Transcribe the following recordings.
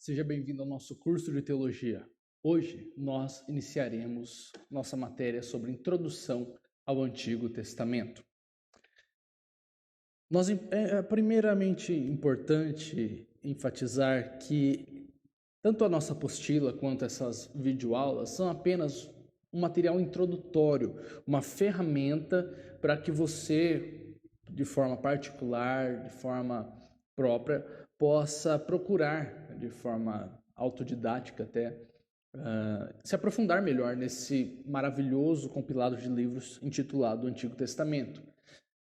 Seja bem-vindo ao nosso curso de teologia. Hoje nós iniciaremos nossa matéria sobre introdução ao Antigo Testamento. É primeiramente importante enfatizar que tanto a nossa apostila quanto essas videoaulas são apenas um material introdutório, uma ferramenta para que você, de forma particular, de forma própria, possa procurar, de forma autodidática até, se aprofundar melhor nesse maravilhoso compilado de livros intitulado Antigo Testamento.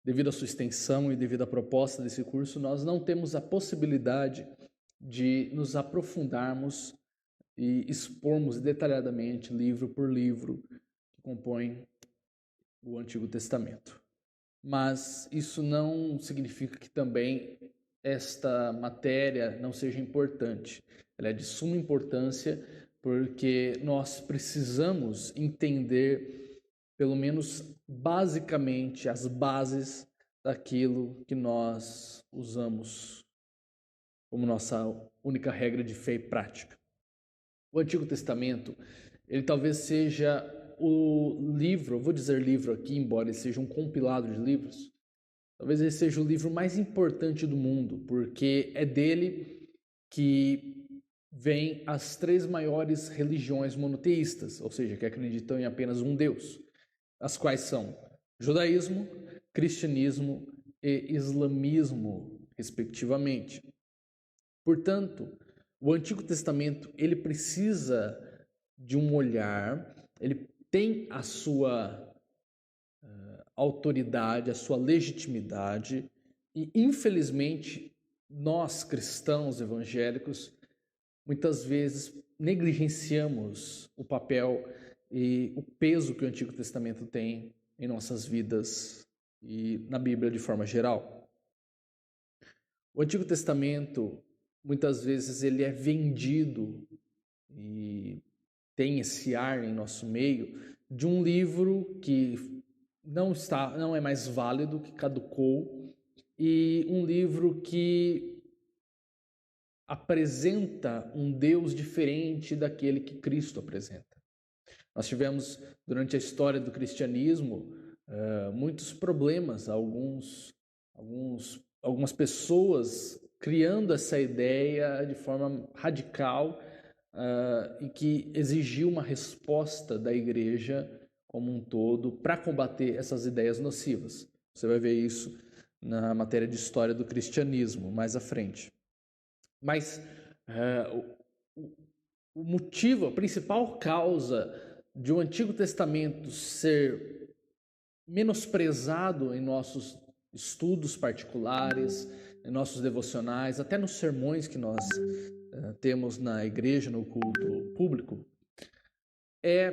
Devido à sua extensão e devido à proposta desse curso, nós não temos a possibilidade de nos aprofundarmos e expormos detalhadamente, livro por livro, que compõem o Antigo Testamento. Mas isso não significa que também esta matéria não seja importante. Ela é de suma importância porque nós precisamos entender, pelo menos basicamente, as bases daquilo que nós usamos como nossa única regra de fé e prática. O Antigo Testamento, ele talvez seja o livro, eu vou dizer livro aqui, embora ele seja um compilado de livros, talvez ele seja o livro mais importante do mundo, porque é dele que vêm as três maiores religiões monoteístas, ou seja, que acreditam em apenas um Deus, as quais são judaísmo, cristianismo e islamismo, respectivamente. Portanto, o Antigo Testamento, ele precisa de um olhar, ele tem a sua autoridade, a sua legitimidade e, infelizmente, nós cristãos evangélicos muitas vezes negligenciamos o papel e o peso que o Antigo Testamento tem em nossas vidas e na Bíblia de forma geral. O Antigo Testamento, muitas vezes, ele é vendido e tem esse ar em nosso meio de um livro que não é mais válido, que caducou, e um livro que apresenta um Deus diferente daquele que Cristo apresenta. Nós tivemos, durante a história do cristianismo, muitos problemas, algumas pessoas criando essa ideia de forma radical e que exigiu uma resposta da igreja como um todo para combater essas ideias nocivas. Você vai ver isso na matéria de história do cristianismo mais à frente. Mas o motivo, a principal causa de o Antigo Testamento ser menosprezado em nossos estudos particulares, em nossos devocionais, até nos sermões que nós temos na igreja, no culto público, é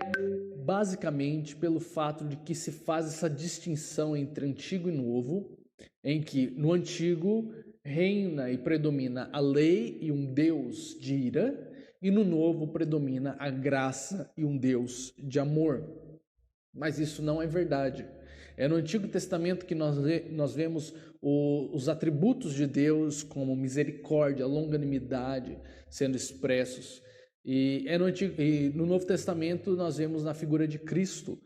basicamente pelo fato de que se faz essa distinção entre antigo e novo, em que no antigo reina e predomina a lei e um Deus de ira, e no novo predomina a graça e um Deus de amor. Mas isso não é verdade. É no Antigo Testamento que nós vemos os atributos de Deus como misericórdia, longanimidade sendo expressos. E no Novo Testamento nós vemos na figura de Cristo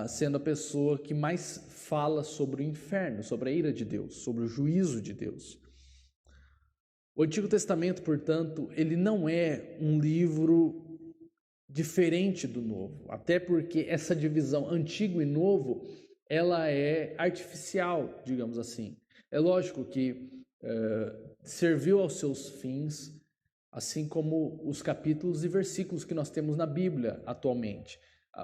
sendo a pessoa que mais fala sobre o inferno, sobre a ira de Deus, sobre o juízo de Deus. O Antigo Testamento, portanto, ele não é um livro diferente do Novo, até porque essa divisão antigo e novo, ela é artificial, digamos assim. É lógico que serviu aos seus fins, assim como os capítulos e versículos que nós temos na Bíblia atualmente.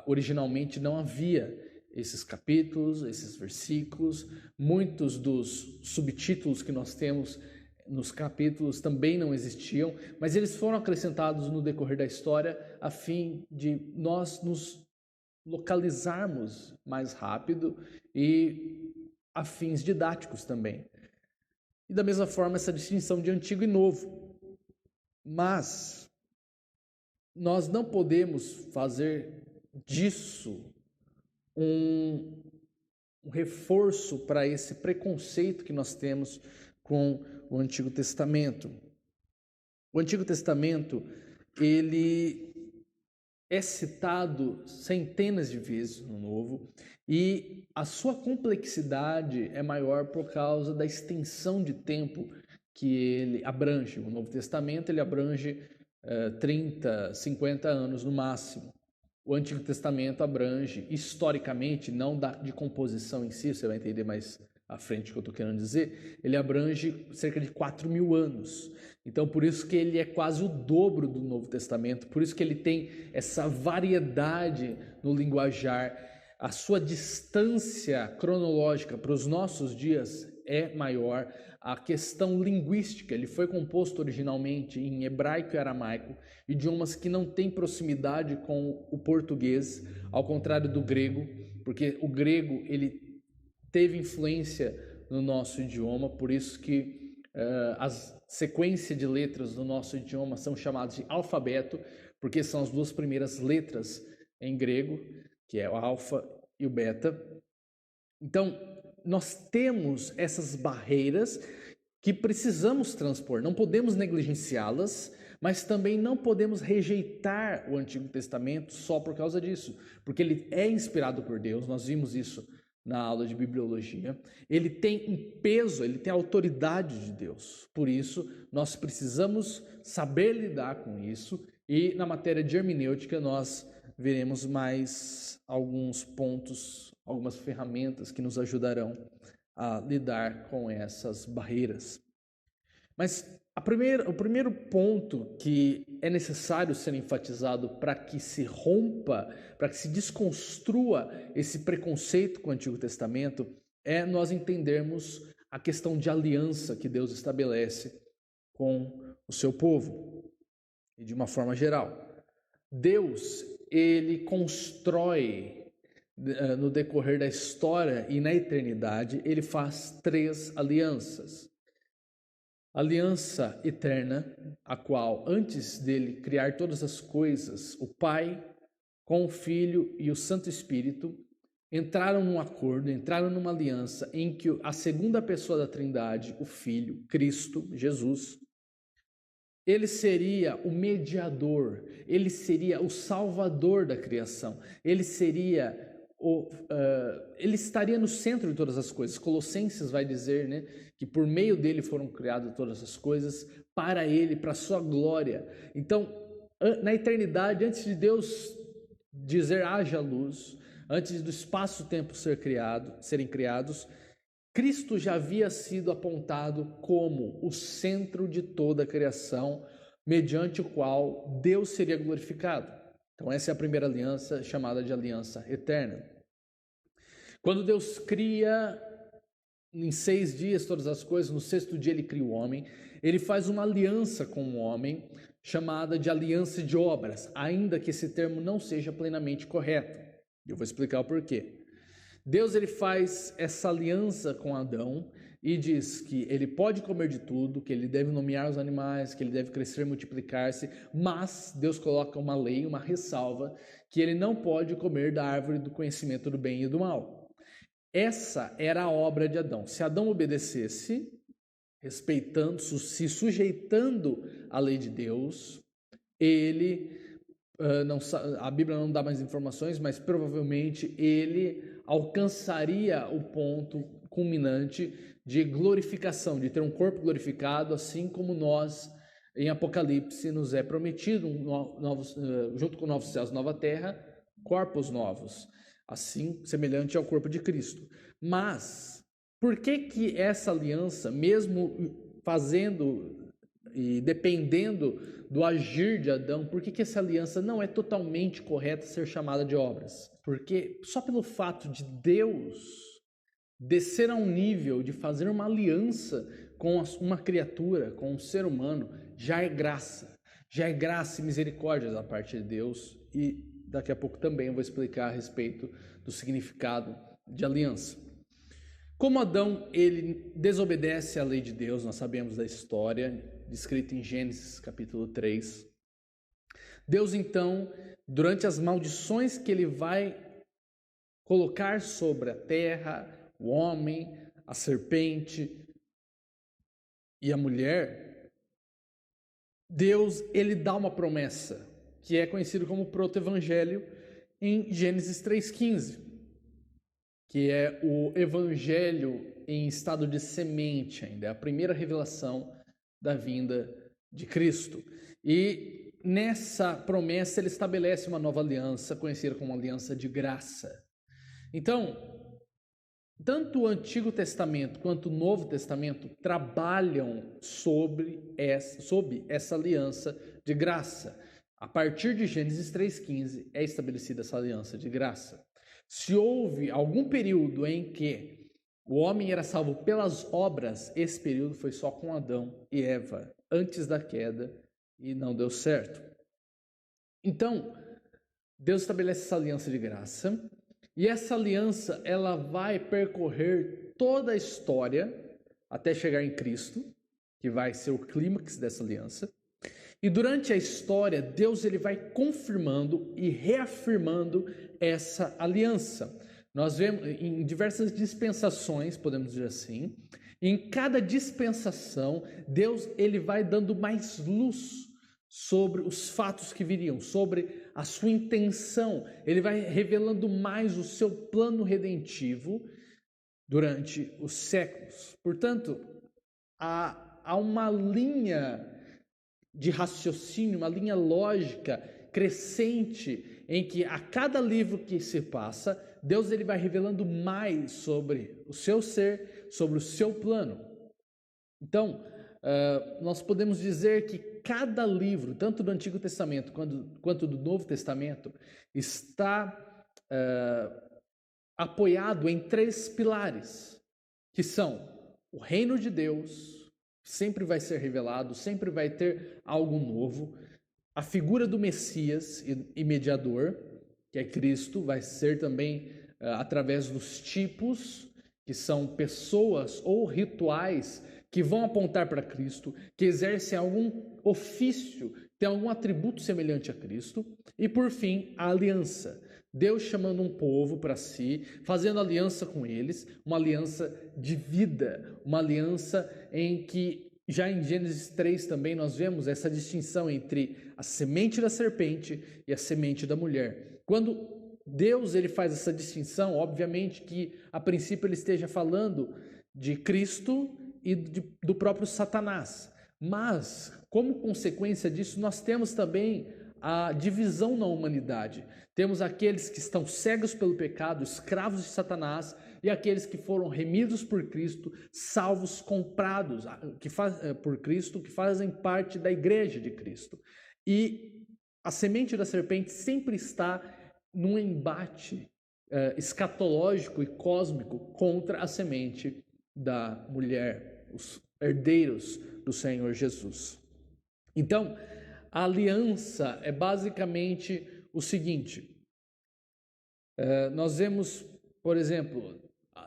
Originalmente não havia esses capítulos, esses versículos, muitos dos subtítulos que nós temos nos capítulos também não existiam, mas eles foram acrescentados no decorrer da história a fim de nós nos localizarmos mais rápido e a fins didáticos também. E da mesma forma essa distinção de antigo e novo. Mas nós não podemos fazer disso um reforço para esse preconceito que nós temos com o Antigo Testamento. O Antigo Testamento, ele é citado centenas de vezes no Novo, e a sua complexidade é maior por causa da extensão de tempo que ele abrange. O Novo Testamento ele abrange 30, 50 anos no máximo. O Antigo Testamento abrange, historicamente, não de composição em si, você vai entender mais à frente o que eu estou querendo dizer, ele abrange cerca de 4.000 anos. Então, por isso que ele é quase o dobro do Novo Testamento, por isso que ele tem essa variedade no linguajar. A sua distância cronológica para os nossos dias é maior. A questão linguística, ele foi composto originalmente em hebraico e aramaico, idiomas que não têm proximidade com o português, ao contrário do grego, porque o grego ele teve influência no nosso idioma, por isso que as sequências de letras do nosso idioma são chamadas de alfabeto, porque são as duas primeiras letras em grego, que é o alfa e o beta. Então, nós temos essas barreiras que precisamos transpor, não podemos negligenciá-las, mas também não podemos rejeitar o Antigo Testamento só por causa disso, porque ele é inspirado por Deus, nós vimos isso na aula de bibliologia, ele tem um peso, ele tem a autoridade de Deus, por isso nós precisamos saber lidar com isso, e na matéria de hermenêutica nós veremos mais alguns pontos, algumas ferramentas que nos ajudarão a lidar com essas barreiras. Mas o primeiro ponto que é necessário ser enfatizado para que se rompa, para que se desconstrua esse preconceito com o Antigo Testamento, é nós entendermos a questão de aliança que Deus estabelece com o seu povo, e de uma forma geral. Deus, ele constrói no decorrer da história e na eternidade, ele faz 3 alianças. Aliança eterna, a qual, antes dele criar todas as coisas, o Pai, com o Filho e o Santo Espírito, entraram num acordo, entraram numa aliança em que a segunda pessoa da Trindade, o Filho, Cristo, Jesus, ele seria o mediador, ele seria o salvador da criação, ele estaria no centro de todas as coisas. Colossenses vai dizer, né, que por meio dele foram criadas todas as coisas, para ele, para a sua glória. Então, na eternidade, antes de Deus dizer haja luz, antes do espaço-tempo serem criados, Cristo já havia sido apontado como o centro de toda a criação, mediante o qual Deus seria glorificado. Então essa é a primeira aliança, chamada de aliança eterna. Quando Deus cria em 6 dias todas as coisas, no 6º dia ele cria o homem, ele faz uma aliança com o homem, chamada de aliança de obras, ainda que esse termo não seja plenamente correto. Eu vou explicar o porquê. Deus ele faz essa aliança com Adão e diz que ele pode comer de tudo, que ele deve nomear os animais, que ele deve crescer e multiplicar-se, mas Deus coloca uma lei, uma ressalva, que ele não pode comer da árvore do conhecimento do bem e do mal. Essa era a obra de Adão. Se Adão obedecesse, respeitando, se sujeitando à lei de Deus, a Bíblia não dá mais informações, mas provavelmente ele alcançaria o ponto culminante de glorificação, de ter um corpo glorificado, assim como nós, em Apocalipse, nos é prometido, junto com novos céus, nova terra, corpos novos, assim, semelhante ao corpo de Cristo. Mas, por que essa aliança, mesmo fazendo e dependendo do agir de Adão, por que essa aliança não é totalmente correta ser chamada de obras? Porque só pelo fato de Deus descer a um nível de fazer uma aliança com uma criatura, com um ser humano, já é graça e misericórdia da parte de Deus, e daqui a pouco também eu vou explicar a respeito do significado de aliança. Como Adão ele desobedece à lei de Deus, nós sabemos da história, descrita em Gênesis capítulo 3. Deus então, durante as maldições que ele vai colocar sobre a terra, o homem, a serpente e a mulher, Deus, ele dá uma promessa, que é conhecido como proto-evangelho, em Gênesis 3,15, que é o evangelho em estado de semente ainda, é a primeira revelação da vinda de Cristo. E nessa promessa ele estabelece uma nova aliança, conhecida como aliança de graça. Então, tanto o Antigo Testamento quanto o Novo Testamento trabalham sob essa aliança de graça. A partir de Gênesis 3,15 é estabelecida essa aliança de graça. Se houve algum período em que o homem era salvo pelas obras, esse período foi só com Adão e Eva, antes da queda, e não deu certo. Então, Deus estabelece essa aliança de graça, e essa aliança ela vai percorrer toda a história até chegar em Cristo, que vai ser o clímax dessa aliança. E durante a história, Deus ele vai confirmando e reafirmando essa aliança. Nós vemos em diversas dispensações, podemos dizer assim, em cada dispensação, Deus ele vai dando mais luz sobre os fatos que viriam, sobre a sua intenção. Ele vai revelando mais o seu plano redentivo durante os séculos. Portanto, há uma linha de raciocínio, uma linha lógica crescente em que a cada livro que se passa, Deus ele vai revelando mais sobre o seu ser, sobre o seu plano. Então, nós podemos dizer que cada livro, tanto do Antigo Testamento quanto do Novo Testamento, está apoiado em 3 pilares, que são o reino de Deus, sempre vai ser revelado, sempre vai ter algo novo, a figura do Messias e mediador, que é Cristo, vai ser também através dos tipos, que são pessoas ou rituais que vão apontar para Cristo, que exercem algum ofício, tem algum atributo semelhante a Cristo, e por fim, a aliança. Deus chamando um povo para si, fazendo aliança com eles, uma aliança de vida, uma aliança em que, já em Gênesis 3 também, nós vemos essa distinção entre a semente da serpente e a semente da mulher. Quando Deus ele faz essa distinção, obviamente que a princípio ele esteja falando de Cristo e do próprio Satanás. Mas, como consequência disso, nós temos também a divisão na humanidade. Temos aqueles que estão cegos pelo pecado, escravos de Satanás, e aqueles que foram remidos por Cristo, salvos, comprados por Cristo, que fazem parte da igreja de Cristo. E a semente da serpente sempre está num embate escatológico e cósmico contra a semente da mulher, os herdeiros do Senhor Jesus. Então, a aliança é basicamente o seguinte: nós vemos, por exemplo,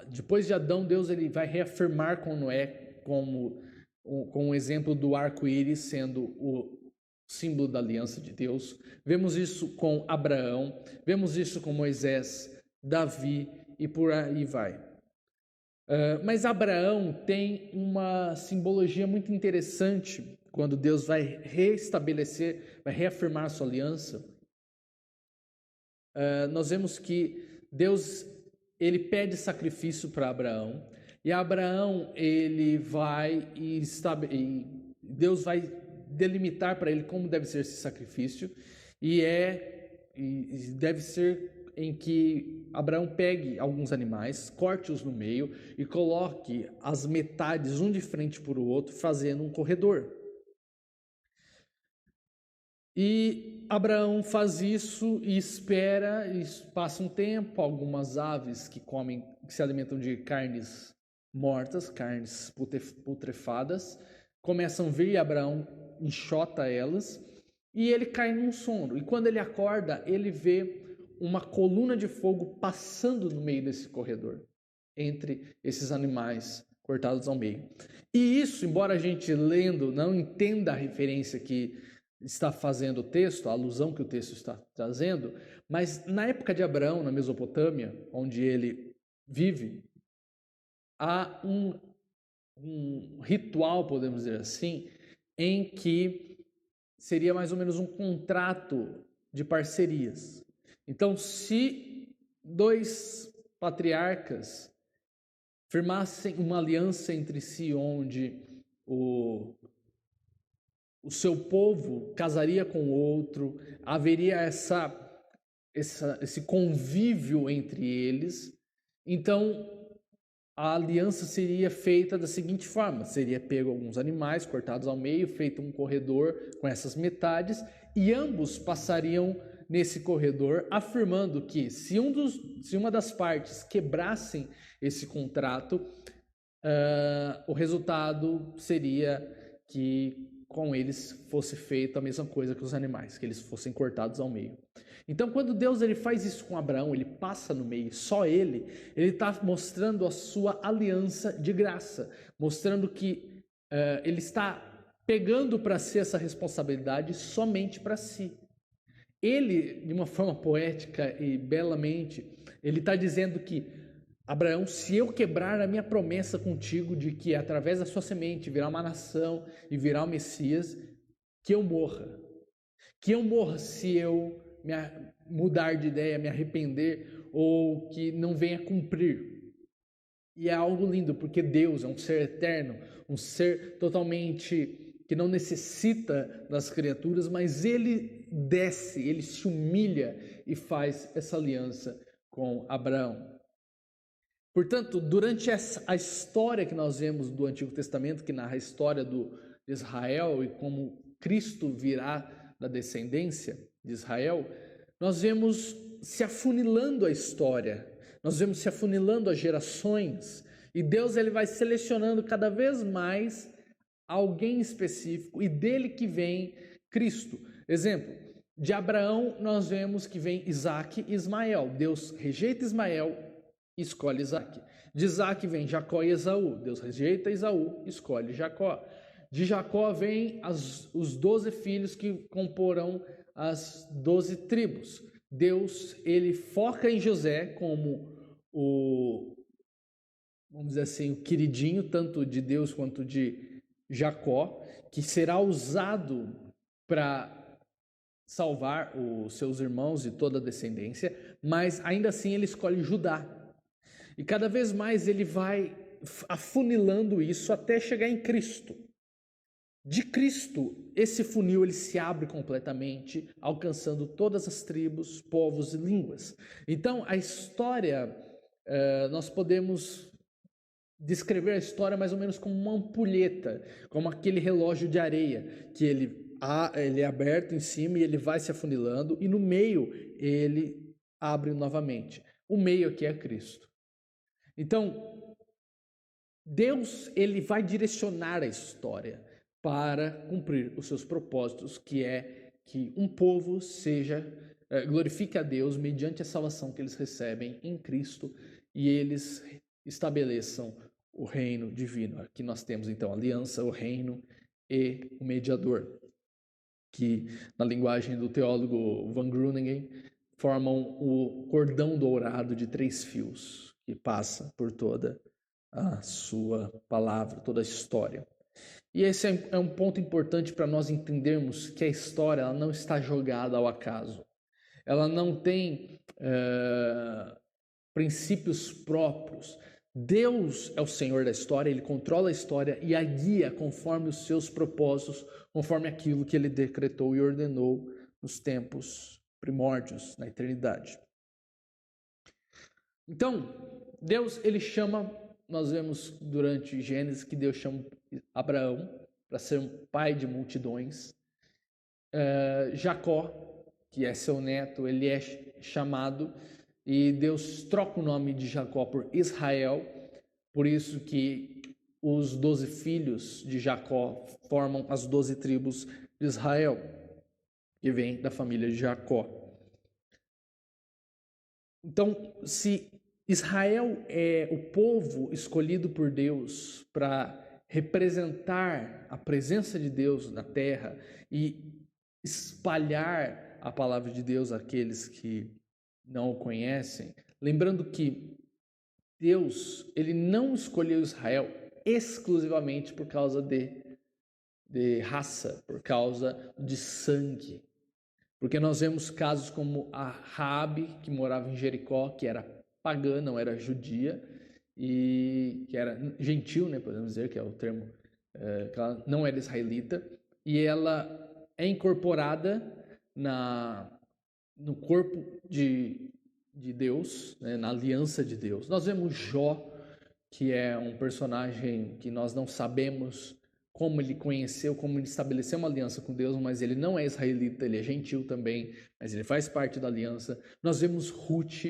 depois de Adão, Deus ele vai reafirmar com Noé com o exemplo do arco-íris sendo o símbolo da aliança de Deus. Vemos isso com Abraão, vemos isso com Moisés, Davi e por aí vai. Mas Abraão tem uma simbologia muito interessante quando Deus vai restabelecer, vai reafirmar a sua aliança. Nós vemos que Deus ele pede sacrifício para Abraão, e Abraão ele vai e Deus vai delimitar para ele como deve ser esse sacrifício, e deve ser em que Abraão pegue alguns animais, corte-os no meio e coloque as metades um de frente para o outro, fazendo um corredor. E Abraão faz isso e espera, e passa um tempo, algumas aves que se alimentam de carnes mortas, carnes putrefadas, começam a vir e Abraão enxota elas, e ele cai num sono. E quando ele acorda, ele vê uma coluna de fogo passando no meio desse corredor, entre esses animais cortados ao meio. E isso, embora a gente lendo não entenda a referência que está fazendo o texto, a alusão que o texto está trazendo, mas na época de Abraão, na Mesopotâmia, onde ele vive, há um ritual, podemos dizer assim, em que seria mais ou menos um contrato de parcerias. Então, se dois patriarcas firmassem uma aliança entre si, onde o seu povo casaria com o outro, haveria esse convívio entre eles, então a aliança seria feita da seguinte forma: seria pego alguns animais cortados ao meio, feito um corredor com essas metades, e ambos passariam nesse corredor, afirmando que se uma das partes quebrassem esse contrato, o resultado seria que com eles fosse feita a mesma coisa que os animais, que eles fossem cortados ao meio. Então, quando Deus ele faz isso com Abraão, ele passa no meio, só ele está mostrando a sua aliança de graça, mostrando que ele está pegando para si essa responsabilidade somente para si. Ele, de uma forma poética e belamente, ele está dizendo que, Abraão, se eu quebrar a minha promessa contigo de que através da sua semente virá uma nação e virá o Messias, que eu morra. Que eu morra se eu mudar de ideia, me arrepender ou que não venha cumprir. E é algo lindo, porque Deus é um ser eterno, um ser totalmente que não necessita das criaturas, mas ele desce, ele se humilha e faz essa aliança com Abraão. Portanto, durante a história que nós vemos do Antigo Testamento, que narra a história de Israel e como Cristo virá da descendência de Israel, nós vemos se afunilando a história, nós vemos se afunilando as gerações, e Deus ele vai selecionando cada vez mais alguém específico, e dele que vem Cristo. Exemplo, de Abraão nós vemos que vem Isaac e Ismael. Deus rejeita Ismael, escolhe Isaac. De Isaac vem Jacó e Esaú. Deus rejeita Esaú, escolhe Jacó. De Jacó vem os 12 filhos que comporão as 12 tribos. Deus, ele foca em José como vamos dizer assim, o queridinho, tanto de Deus quanto de Jacó, que será usado para salvar os seus irmãos e toda a descendência, mas ainda assim ele escolhe Judá. E cada vez mais ele vai afunilando isso até chegar em Cristo. De Cristo, esse funil ele se abre completamente, alcançando todas as tribos, povos e línguas. Então, a história, nós podemos descrever a história mais ou menos como uma ampulheta, como aquele relógio de areia, que ele é aberto em cima e ele vai se afunilando, e no meio ele abre novamente. O meio aqui é Cristo. Então, Deus ele vai direcionar a história para cumprir os seus propósitos, que é que um povo glorifique a Deus mediante a salvação que eles recebem em Cristo e eles estabeleçam o reino divino. Aqui nós temos então a aliança, o reino e o mediador, que na linguagem do teólogo Van Groeningen formam o cordão dourado de 3 fios que passa por toda a sua palavra, toda a história. E esse é um ponto importante para nós entendermos que a história ela não está jogada ao acaso. Ela não tem princípios próprios. Deus é o Senhor da história, Ele controla a história e a guia conforme os seus propósitos, conforme aquilo que Ele decretou e ordenou nos tempos primórdios, na eternidade. Então, Deus, Ele chama, nós vemos durante Gênesis que Deus chama Abraão para ser um pai de multidões. Jacó, que é seu neto, ele é chamado e Deus troca o nome de Jacó por Israel, por isso que os 12 filhos de Jacó formam as 12 tribos de Israel, que vem da família de Jacó. Então, se Israel é o povo escolhido por Deus para representar a presença de Deus na terra e espalhar a palavra de Deus àqueles que não o conhecem, lembrando que Deus, ele não escolheu Israel exclusivamente por causa de de raça, por causa de sangue. Porque nós vemos casos como a Raabe, que morava em Jericó, que era pagã, não era judia, e que era gentil, né, podemos dizer, que é o termo, que ela não era israelita, e ela é incorporada no corpo de Deus, né, na aliança de Deus. Nós vemos Jó, que é um personagem que nós não sabemos como ele conheceu, como ele estabeleceu uma aliança com Deus, mas ele não é israelita, ele é gentil também, mas ele faz parte da aliança. Nós vemos Ruth,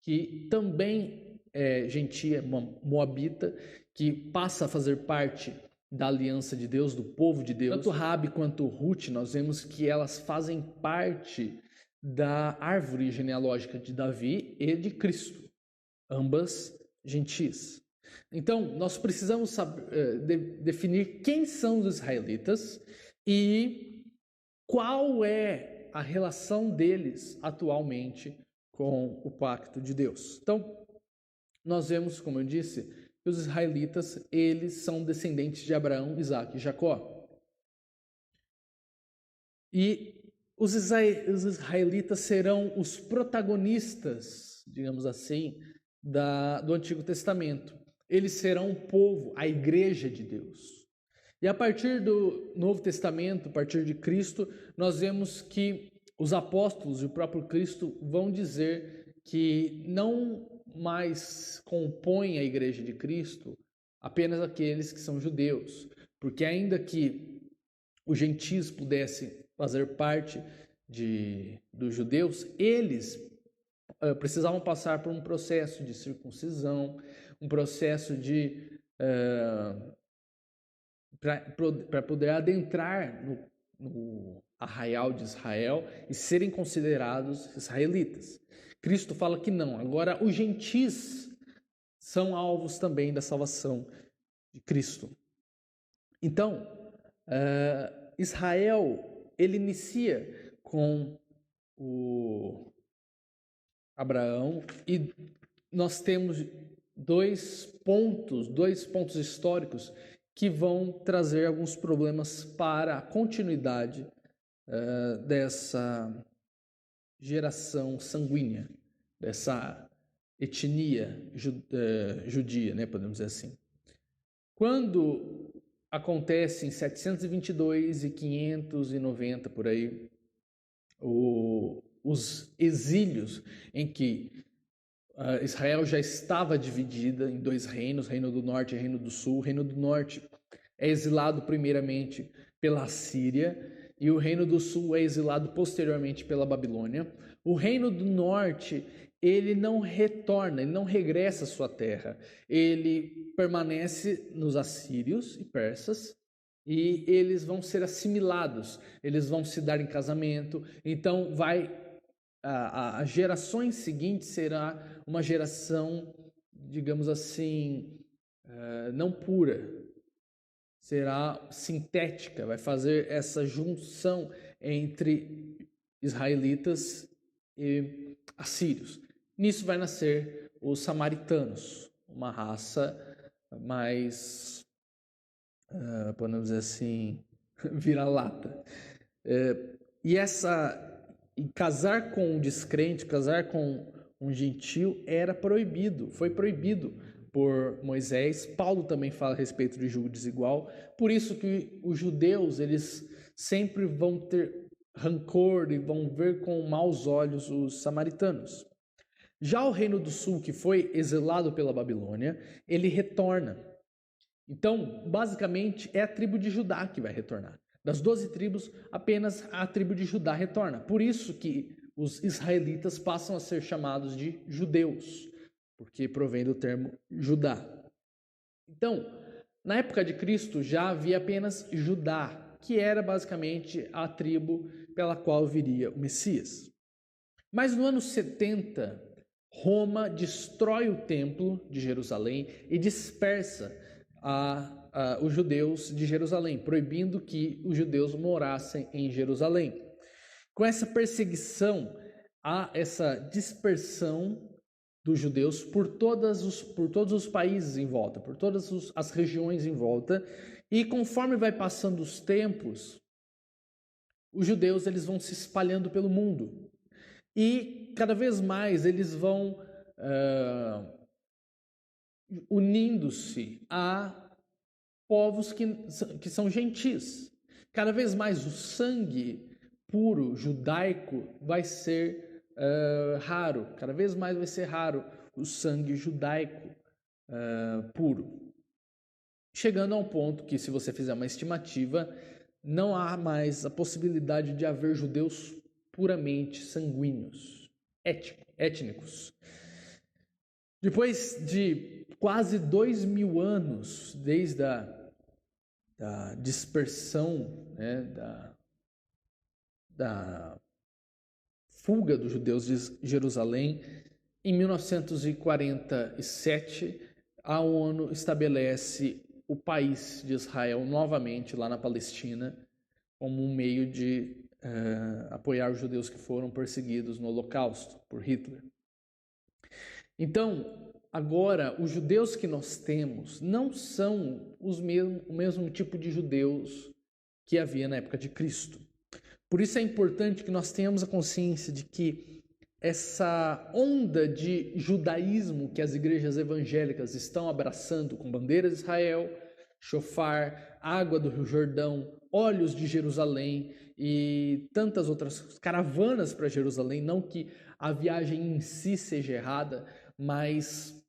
que também é gentia, moabita, que passa a fazer parte da aliança de Deus, do povo de Deus. Tanto Raabe quanto Ruth, nós vemos que elas fazem parte da árvore genealógica de Davi e de Cristo, ambas gentis. Então, nós precisamos definir quem são os israelitas e qual é a relação deles atualmente com o pacto de Deus. Então, nós vemos, como eu disse, que os israelitas, eles são descendentes de Abraão, Isaque e Jacó. E os israelitas serão os protagonistas, digamos assim, do Antigo Testamento. Eles serão o povo, a igreja de Deus. E a partir do Novo Testamento, a partir de Cristo, nós vemos que os apóstolos e o próprio Cristo vão dizer que não mais compõem a igreja de Cristo apenas aqueles que são judeus, porque ainda que os gentios pudessem fazer parte dos judeus, eles precisavam passar por um processo de circuncisão, um processo para poder adentrar no arraial de Israel e serem considerados israelitas. Cristo fala que não. Agora, os gentis são alvos também da salvação de Cristo. Então, Israel, ele inicia com o Abraão e nós temos dois pontos históricos que vão trazer alguns problemas para a continuidade dessa geração sanguínea, dessa etnia judia, né, podemos dizer assim. Quando acontece em 722 e 590 por aí, os exílios em que Israel já estava dividida em dois reinos, Reino do Norte e Reino do Sul. O Reino do Norte é exilado primeiramente pela Síria e o Reino do Sul é exilado posteriormente pela Babilônia. O Reino do Norte, ele não retorna, ele não regressa à sua terra. Ele permanece nos assírios e persas e eles vão ser assimilados, eles vão se dar em casamento. Então as gerações seguintes será uma geração, digamos assim, não pura, será sintética, vai fazer essa junção entre israelitas e assírios. Nisso vai nascer os samaritanos, uma raça mais, podemos dizer assim, vira-lata. E casar com um descrente, casar com um gentio era proibido, foi proibido por Moisés. Paulo também fala a respeito de julgo desigual. Por isso que os judeus, eles sempre vão ter rancor e vão ver com maus olhos os samaritanos. Já o Reino do Sul, que foi exilado pela Babilônia, ele retorna. Então, basicamente, é a tribo de Judá que vai retornar. Das 12 tribos, apenas a tribo de Judá retorna. Por isso que os israelitas passam a ser chamados de judeus, porque provém do termo Judá. Então, na época de Cristo já havia apenas Judá, que era basicamente a tribo pela qual viria o Messias. Mas no ano 70, Roma destrói o templo de Jerusalém e dispersa os judeus de Jerusalém, proibindo que os judeus morassem em Jerusalém. Com essa perseguição, há essa dispersão dos judeus por todos os países em volta, por todas as regiões em volta, E conforme vai passando os tempos, os judeus eles vão se espalhando pelo mundo. E cada vez mais eles vão unindo-se a povos que são gentis. Cada vez mais o sangue puro judaico vai ser raro. Cada vez mais vai ser raro o sangue judaico puro. Chegando a um ponto que, se você fizer uma estimativa, não há mais a possibilidade de haver judeus puramente sanguíneos, étnicos. Depois de quase 2000 anos, desde a dispersão, né, da fuga dos judeus de Jerusalém, em 1947, a ONU estabelece o país de Israel novamente lá na Palestina como um meio de apoiar os judeus que foram perseguidos no Holocausto por Hitler. Então, agora, os judeus que nós temos não são o mesmo tipo de judeus que havia na época de Cristo. Por isso é importante que nós tenhamos a consciência de que essa onda de judaísmo que as igrejas evangélicas estão abraçando com bandeiras de Israel, shofar, água do Rio Jordão, olhos de Jerusalém e tantas outras caravanas para Jerusalém, não que a viagem em si seja errada, mas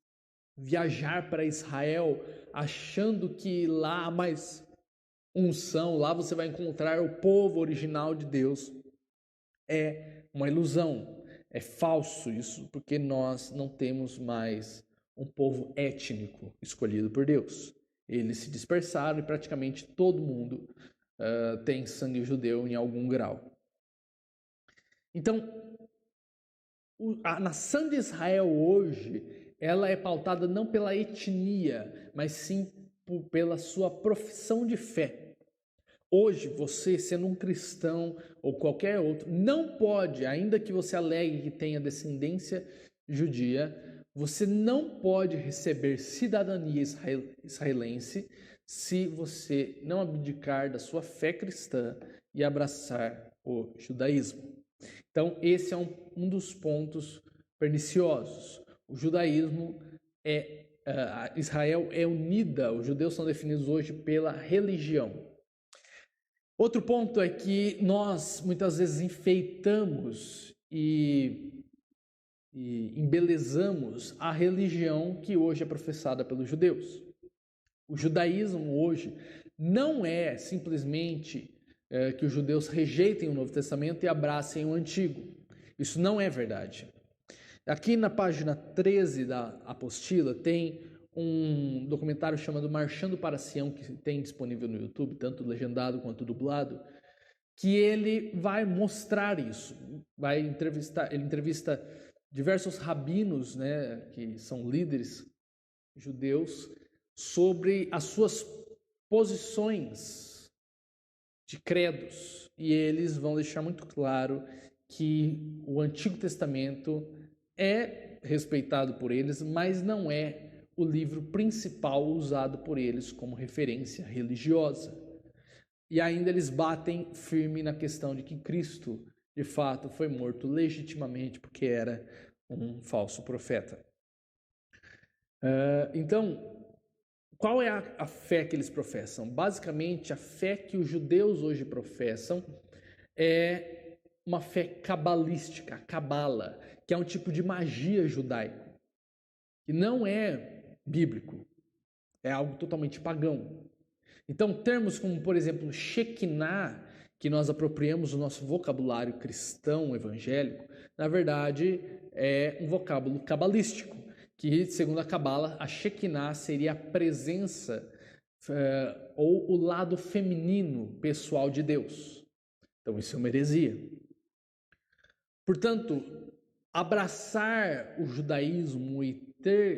viajar para Israel achando que lá há mais unção, lá você vai encontrar o povo original de Deus, é uma ilusão. É falso isso, porque nós não temos mais um povo étnico escolhido por Deus. Eles se dispersaram e praticamente todo mundo tem sangue judeu em algum grau. Então, a nação de Israel hoje, ela é pautada não pela etnia, mas sim pela sua profissão de fé. Hoje, você, sendo um cristão ou qualquer outro, não pode, ainda que você alegue que tenha descendência judia, você não pode receber cidadania israelense se você não abdicar da sua fé cristã e abraçar o judaísmo. Então, esse é um dos pontos perniciosos. O judaísmo Israel é unida, os judeus são definidos hoje pela religião. Outro ponto é que nós muitas vezes enfeitamos e embelezamos a religião que hoje é professada pelos judeus. O judaísmo hoje não é simplesmente que os judeus rejeitem o Novo Testamento e abracem o Antigo. Isso não é verdade. Aqui na página 13 da apostila tem um documentário chamado Marchando para Sião, que tem disponível no YouTube, tanto legendado quanto dublado, que ele vai mostrar isso. Ele entrevista diversos rabinos, né, que são líderes judeus, sobre as suas posições de credos. E eles vão deixar muito claro que o Antigo Testamento é respeitado por eles, mas não é o livro principal usado por eles como referência religiosa. E ainda eles batem firme na questão de que Cristo, de fato, foi morto legitimamente porque era um falso profeta. Então, qual é a fé que eles professam? Basicamente, a fé que os judeus hoje professam é uma fé cabalística, a cabala, que é um tipo de magia judaico, que não é bíblico, é algo totalmente pagão. Então, termos como, por exemplo, Shekinah, que nós apropriamos do nosso vocabulário cristão evangélico, na verdade é um vocábulo cabalístico, que, segundo a Cabala, a Shekinah seria a presença ou o lado feminino pessoal de Deus. Então, isso é uma heresia. Portanto, abraçar o judaísmo e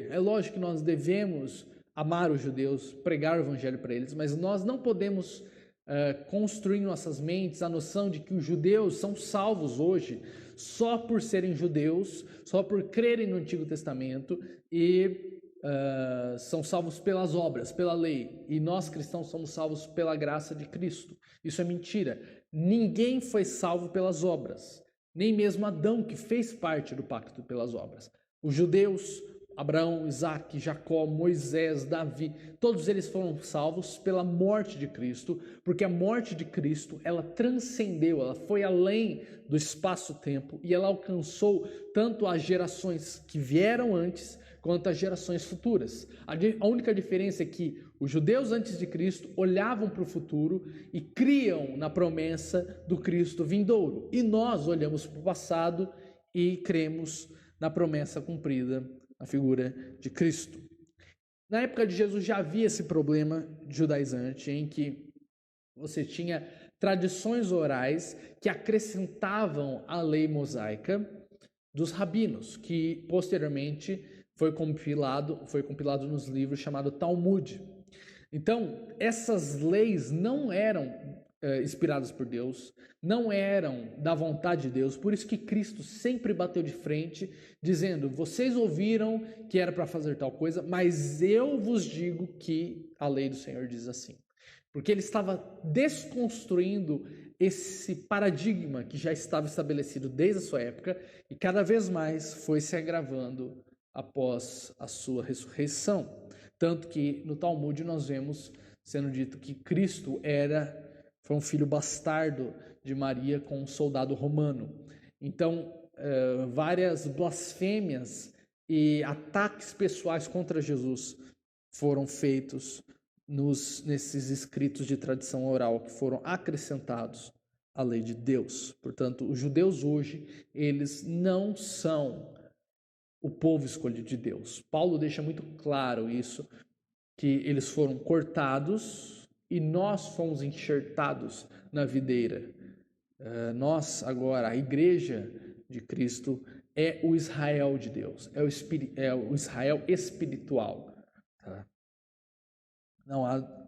é lógico que nós devemos amar os judeus, pregar o evangelho para eles, mas nós não podemos construir em nossas mentes a noção de que os judeus são salvos hoje só por serem judeus, só por crerem no Antigo Testamento e são salvos pelas obras, pela lei, e nós cristãos somos salvos pela graça de Cristo. Isso é mentira. Ninguém foi salvo pelas obras, nem mesmo Adão, que fez parte do pacto pelas obras. Os judeus, Abraão, Isaac, Jacó, Moisés, Davi, todos eles foram salvos pela morte de Cristo, porque a morte de Cristo, ela transcendeu, ela foi além do espaço-tempo e ela alcançou tanto as gerações que vieram antes, quanto às gerações futuras. A única diferença é que os judeus antes de Cristo olhavam para o futuro e criam na promessa do Cristo vindouro. E nós olhamos para o passado e cremos na promessa cumprida, na figura de Cristo. Na época de Jesus já havia esse problema judaizante em que você tinha tradições orais que acrescentavam à lei mosaica dos rabinos, que posteriormente foi compilado nos livros chamado Talmud. Então, essas leis não eram inspiradas por Deus, não eram da vontade de Deus, por isso que Cristo sempre bateu de frente, dizendo, vocês ouviram que era para fazer tal coisa, mas eu vos digo que a lei do Senhor diz assim. Porque ele estava desconstruindo esse paradigma que já estava estabelecido desde a sua época e cada vez mais foi se agravando após a sua ressurreição. Tanto que no Talmud nós vemos sendo dito que Cristo foi um filho bastardo de Maria com um soldado romano. Então, várias blasfêmias e ataques pessoais contra Jesus foram feitos nesses escritos de tradição oral que foram acrescentados à lei de Deus. Portanto, os judeus hoje, eles não são o povo escolhido de Deus. Paulo deixa muito claro isso, que eles foram cortados e nós fomos enxertados na videira. Nós agora, a igreja de Cristo, é o Israel de Deus, é o Israel espiritual. Tá? Não há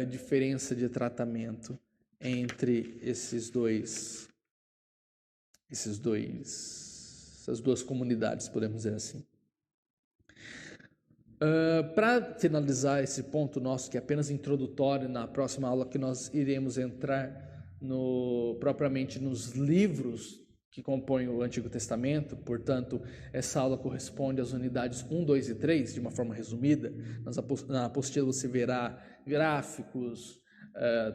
diferença de tratamento entre essas duas comunidades, podemos dizer assim. Para finalizar esse ponto nosso, que é apenas introdutório, na próxima aula que nós iremos entrar propriamente nos livros que compõem o Antigo Testamento, portanto, essa aula corresponde às unidades 1, 2 e 3, de uma forma resumida. Na apostila você verá gráficos,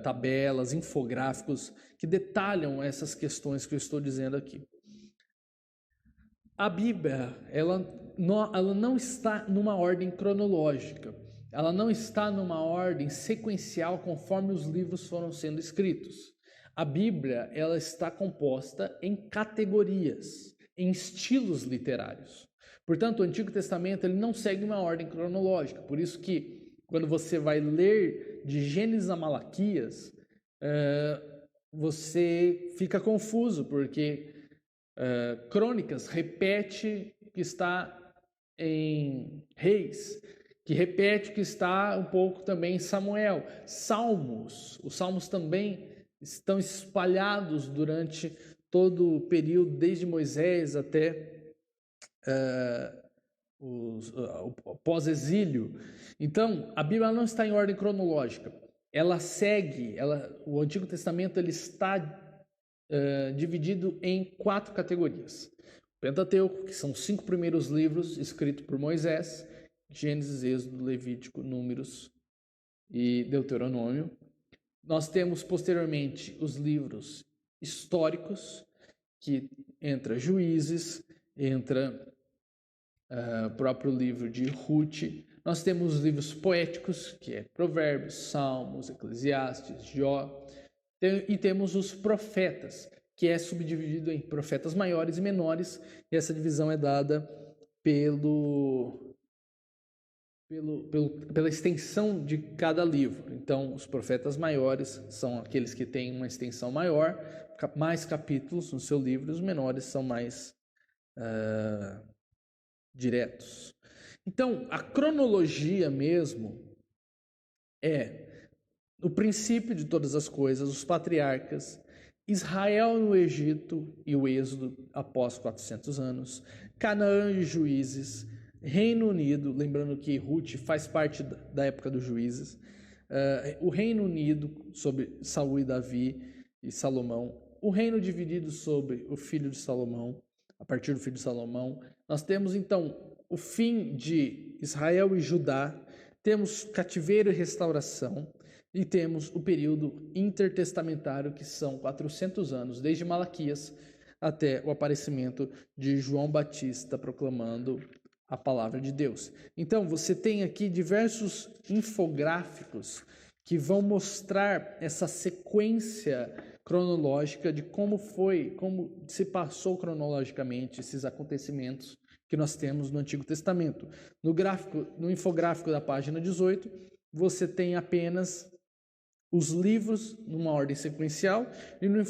tabelas, infográficos que detalham essas questões que eu estou dizendo aqui. A Bíblia, ela não está numa ordem cronológica, ela não está numa ordem sequencial conforme os livros foram sendo escritos. A Bíblia, ela está composta em categorias, em estilos literários. Portanto, o Antigo Testamento ele não segue uma ordem cronológica, por isso que quando você vai ler de Gênesis a Malaquias, você fica confuso, porque Crônicas repete que está em Reis, que repete que está um pouco também em Samuel. Os Salmos também estão espalhados durante todo o período, desde Moisés até o pós-exílio. Então, a Bíblia não está em ordem cronológica. Ela segue, o Antigo Testamento ele está dividido em 4 categorias. O Pentateuco, que são os 5 primeiros livros escritos por Moisés, Gênesis, Êxodo, Levítico, Números e Deuteronômio. Nós temos posteriormente os livros históricos, que entra Juízes, entra o próprio livro de Ruth. Nós temos os livros poéticos, que é Provérbios, Salmos, Eclesiastes, Jó. E temos os profetas, que é subdividido em profetas maiores e menores, e essa divisão é dada pela extensão de cada livro. Então, os profetas maiores são aqueles que têm uma extensão maior, mais capítulos no seu livro, e os menores são mais diretos. Então, a cronologia mesmo é o princípio de todas as coisas, os patriarcas, Israel no Egito e o Êxodo após 400 anos, Canaã e Juízes, Reino Unido, lembrando que Ruth faz parte da época dos juízes, o Reino Unido sobre Saul e Davi e Salomão, o reino dividido sobre o filho de Salomão, a partir do filho de Salomão. Nós temos então o fim de Israel e Judá, temos cativeiro e restauração, e temos o período intertestamentário, que são 400 anos, desde Malaquias até o aparecimento de João Batista proclamando a palavra de Deus. Então, você tem aqui diversos infográficos que vão mostrar essa sequência cronológica de como se passou cronologicamente esses acontecimentos que nós temos no Antigo Testamento. No infográfico da página 18, você tem apenas os livros numa ordem sequencial, e no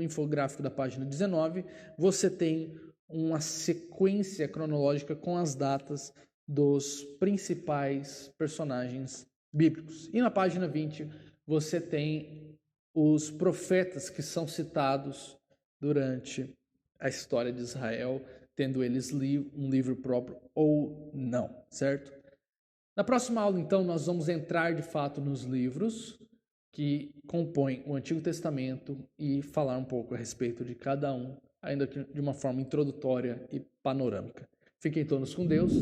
infográfico da página 19, você tem uma sequência cronológica com as datas dos principais personagens bíblicos. E na página 20, você tem os profetas que são citados durante a história de Israel, tendo eles um livro próprio ou não, certo? Na próxima aula, então, nós vamos entrar de fato nos livros que compõem o Antigo Testamento e falar um pouco a respeito de cada um, ainda que de uma forma introdutória e panorâmica. Fiquem todos com Deus.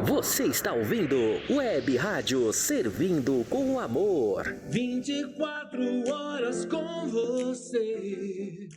Você está ouvindo Web Rádio Servindo com Amor. 24 horas com você.